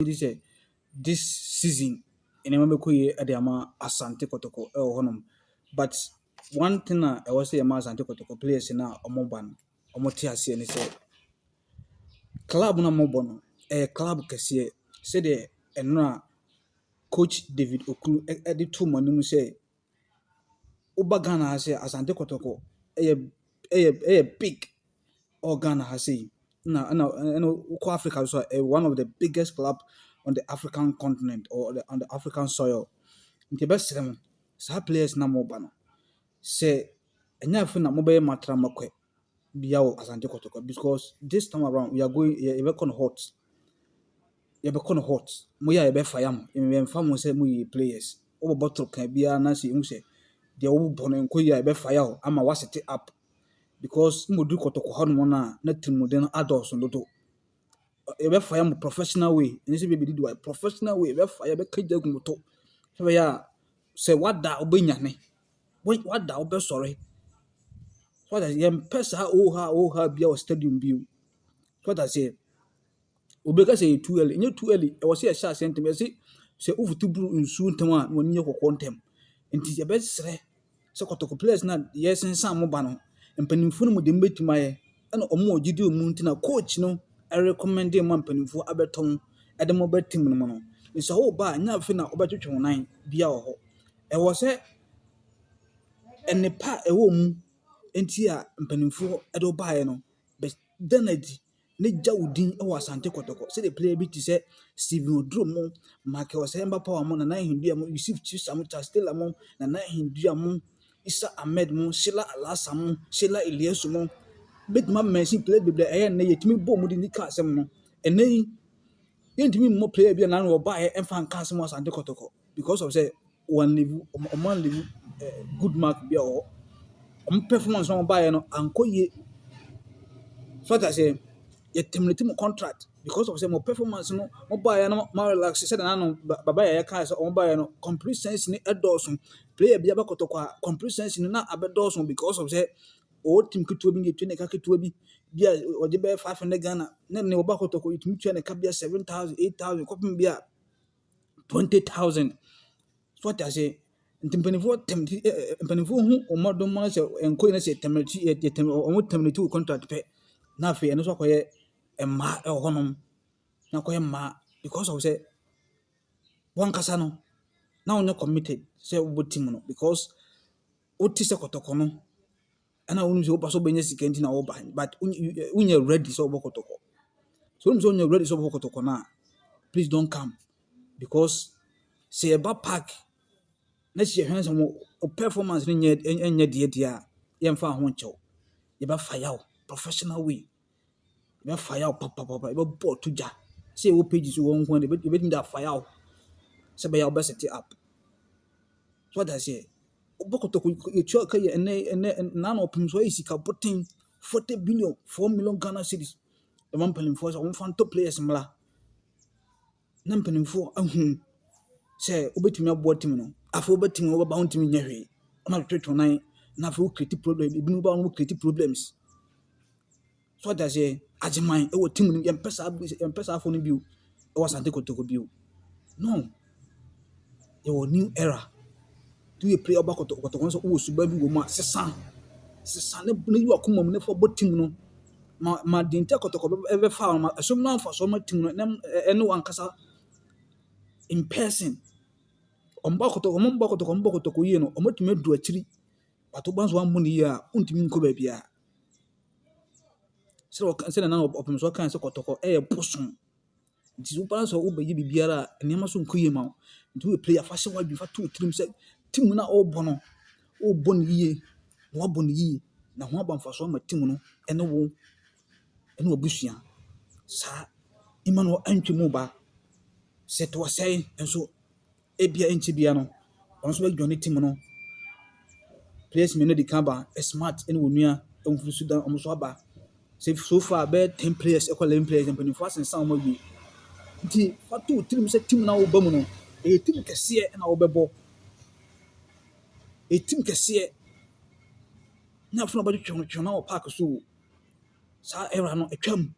This this season in Emmanuel at the Ama Asante Kotoko or Honum. But one thing I was say Ama Asante Kotoko players in now Omoban Omotiasi and he said club na mobono club kese said the and coach David Okulu edit two money say Uba Ghana has Asante Kotoko a big or Ghana has say no Africa is one of the biggest club on the African continent or on the African soil. Nti best them sa players na mo ba no say enya fe na mo be matra makwe bia wo Asante Kotoko because this time around we are going you be con hot mo ya be fire mo me mfa mo say mo yi players wo bottle kan bia na say hu say de wo bono enko ya be fire o ama wa set up because mo du Kotoko ho no na team den adults no do e be fire mo professional way ni say be do professional way be fire be kaja gumoto so ya say wada obanyane wada obe sorry what does yem pesa ha bia o stadium bio what does say obeka say too early nye too early e was say sha sentem say ufutu bru nsu ntem a woni ye kokko ntem nti ye be sere say Kotoko players na yes nsan mo ba no mpanimfu no mo de mbetima ye na omo ogidi omu ntina coach no I recommend him mpanimfu abeton ede mo betim no no nso ho ba nya afi na obetwetwe honan bia ho e was say enepa ewo mu enti a mpanimfo edo baaye no be danadi ne jawudin e Asante Kotoko say the player bi ti say Steven Odromo Mark Osemba Power mo na Hindua mo Yusuf Chisamucha Stella mo na Hindua mo Isa Ahmed mo Sheila Alasa mo Sheila Elias mo bet ma mention player bi e na yetimi bom di nika asem no enai yentimi mo player bi na no baaye emfa nka asem Asante Kotoko because of say one level man level good mark bi o performance on buy no ankoye so that say you terminate my contract because of say my performance no mo buy no ma relax say na no baba ya ka say on buy no complete sense ni edorson player bi Kotoko complete sense ni na abedorson because of say o team keto bi ni twene ka keto bi bia o de be 500 Ghana na ne oba Kotoko it twene ka bia 7,000 8,000 kopim bia 20,000 so what I say ntimpanifo mpanifo hu omodom ma se enko na se temati omo temati contract pe na afi eno so akoye emma e honom na akoye emma because of say one kasa no na onye committed say wo team no because o ti se Kotoko no ana wonu se wo paso benye sikenti na wo ba but unye ready so wo Kotoko so wonu so unye ready so wo Kotoko na please don't come because say about pack na she hwen some performance ni nye de a ye mfa ho nchew ye ba fire professional way ye ba fire papa ye ba ball to ja say wo pages wo nko de ye be da fire say be ya be set up so that say Kotoko you cho ka ye na no pim so isika botin 40 billion 4 million Ghana cedis the man paying for so fan top players mla na mpanimfo ahu say obetimi abo team no afo obetimi wo ba ho team nya hwe na twetwe nan na afo create problem ebi ba wo create problems so that say ajiman e wo team no yempesa afo no bio e Asante Kotoko bio no e wo new era do you play about Kotoko so wo suba bi wo ma sesa ne you akoma mu ne fo team no ma dinte Kotoko e be fa ma so na fa so ma team no ene wankasa in person omba Kotoko yi no omotumi adu akiri pato banzo wan mu ni ya untimi nko ba bia se na opem so kan se Kotoko e bosom nti so banzo wo ba yi bibiara enema so nko yi ma nti we player fa se wa bi fa to trim se team na o bono o bon yi wo bon yi na ho abamfa so ma team no ene wo busua sa imano antwi mu ba se to sai enso ebia enchi bia no onso be join team no players me no di kaba smart ene wonua emfu Sudan omso aba say so far be 10 players equal 11 players and penny fast and sound mo bi nti fatu team say team na wo ba mu no e team kese na wo bebo e team kese na funa ba twon na wo park so sa era no etwam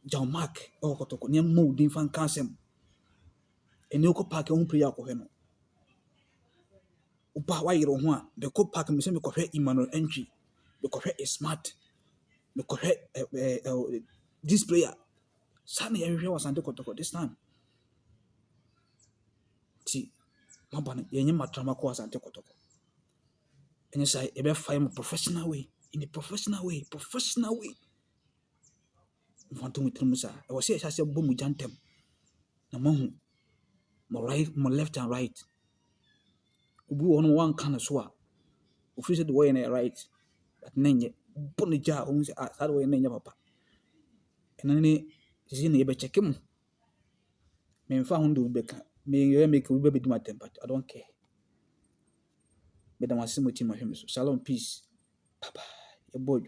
John Mark ɛwɔ Kotoko ne mo din fan kansem ene ko park ho player ko hwe no uba wa yero ho a be ko park me se me ko hwe Emmanuel Entry me ko hwe Smart me ko hwe this player sana ya hwe wasante Kotoko this time ti mabana yenye matrama ko wasante Kotoko enye sai e be find professional way in a professional way mfanto mutrim sa e wose ya se bo mu jantem na mahu mo right mo left and right ubi won one kan so a ofisi the way na right that nenye bonija o nse that way nenye papa enani sisi na ye be check mu me mfa ho ndo be ka me ye make we be do my temper I don't care be da wasimo team ahwe me so shalom peace bye bye ye boy